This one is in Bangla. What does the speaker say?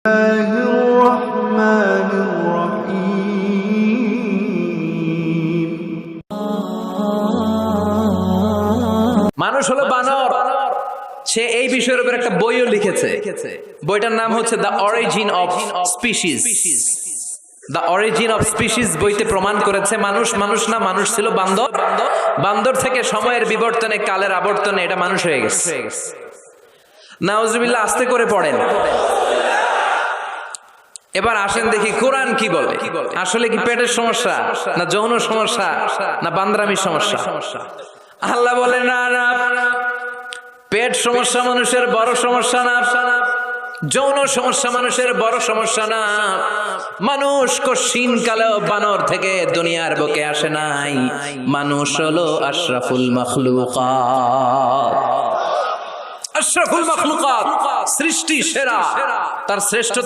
মানুষ হলো বানর। সে এই বিষয়ের উপর একটা বইও লিখেছে। বইটার নাম হচ্ছে the origin of species. The origin of species বইতে প্রমাণ করেছে মানুষ না, মানুষ ছিল বান্দর। বান্দর থেকে সময়ের বিবর্তনে, কালের আবর্তনে এটা মানুষ হয়ে গেছে। নাউজুবিল্লাহ, আস্তে করে পড়েন। এবার আসেন দেখি কোরআন কি বলে। আসলে কি পেটের সমস্যা, না যৌন সমস্যা, না বান্দরামির সমস্যা? আল্লাহ বলে না, পেট সমস্যা মানুষের বড় সমস্যা না, যৌন সমস্যা মানুষের বড় সমস্যা না। মানুষ কশিন কালেও বানর থেকে দুনিয়ার বুকে আসে নাই। মানুষ হলো আশরাফুল মাখলুকাত। আশরাফুল মাখলুকাত, সৃষ্টি সেরা, তার শ্রেষ্ঠ